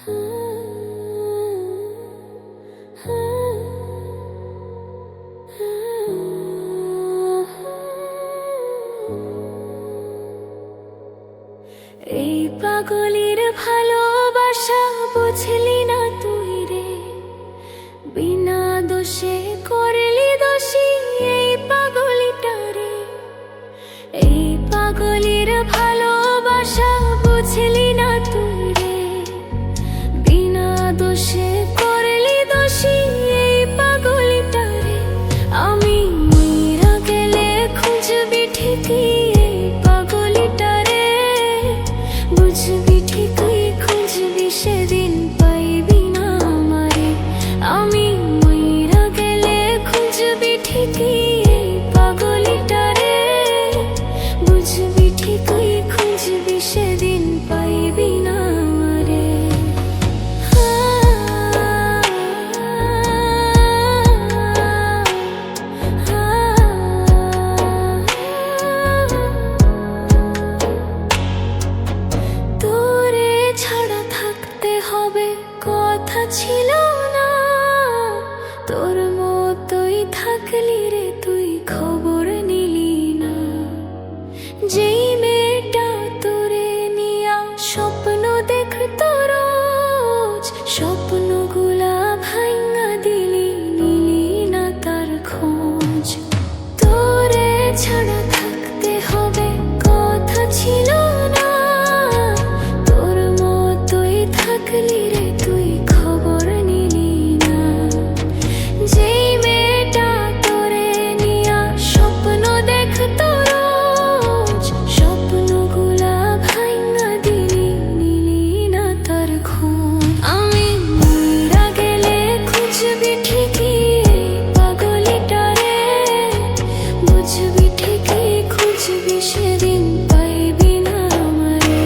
এই পাগলের ভালোবাসা বুঝলি না তুই রে, বিনা দোষে করলি দোষী এই পাগলিটারে। এই পাগলের ভালোবাসা বুঝলি না তুই রে, বিনা দোষে করলি দোষী এই পাগলিটারে। আমি মইরা গেলে খুঁজবি ঠিকই এই পাগলিটারে, বুঝবি ঠিকই খুঁজবি সেদিন পাইবি না আমারে। আমি মইরা গেলে খুঁজবি ঠিকই এই পাগলিটারে, বুঝবি ঠিকই খুঁজবি সেদিন পাইবি না আমারে। তোরে ছাড়া থাকতে হবে কথা ছিল না, তোর মতোই থাকলি রে তুই খবর নিলি না। যেই মেয়েটা তোরে নিয়া স্বপ্ন দেখতো রোজ, স্বপ্নগুলা ভাঙা দিলি, নিলি না তার খোঁজ। তোরে ছাড়া থাকতে হবে কথা ছিল না, তোর মতোই থাকলি রে তুই খবর নিলি না। যেই মেয়েটা তোরে নিয়া স্বপ্ন দেখতো রোজ, স্বপ্নগুলা ভাঙা দিলি, নিলি না তার খোঁজ। আমি মইরা গেলে খুঁজবি ঠিকই এই পাগলিটারে, বুঝবি ঠিকই খুঁজবি সেদিন পাইবি না আমারে।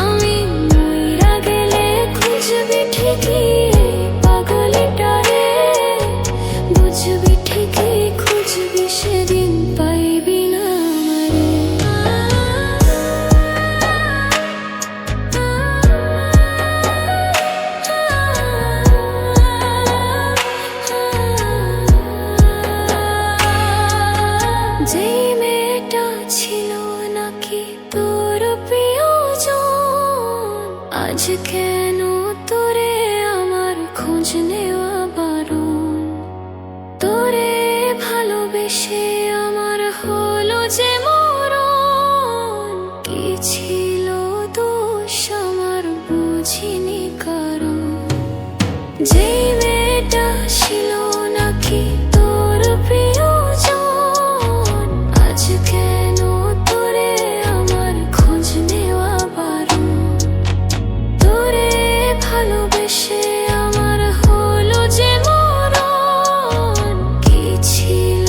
আমি মইরা গেলে খুঁজবি ঠিকই এই পাগলিটারে, বুঝবি ঠিকই খুঁজবি সেদিন পাইবি না আমারে। যেই মেয়েটা ছিল নাকি তোর প্রিয়জন, আজ কেন তোরে আমার খোঁজ নেওয়া বারণ। তোরে ভালোবেসে আমার হলো যে মরণ, কি ছিল দোষ আমার বুঝিনি কারণ। যেই মেয়েটা ছিল নাকি তোর প্রিয়জন, আজ কেন তোরে আমার খোঁজ নেওয়া বারণ। তোরে ভালোবেসে আমার হলো যে মরণ, কি ছিল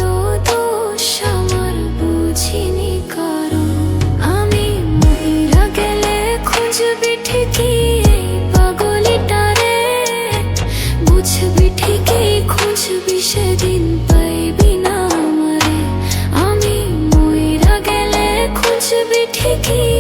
দোষ আমার বুঝিনি কারণ। আমি মইরা গেলে খুঁজবি ঠিকই এই পাগলিটারে, বুঝবি ঠিকই খুঁজবি সেদিন পাইবি না আমারে। আমি মইরা গেলে খুঁজবি ঠিকই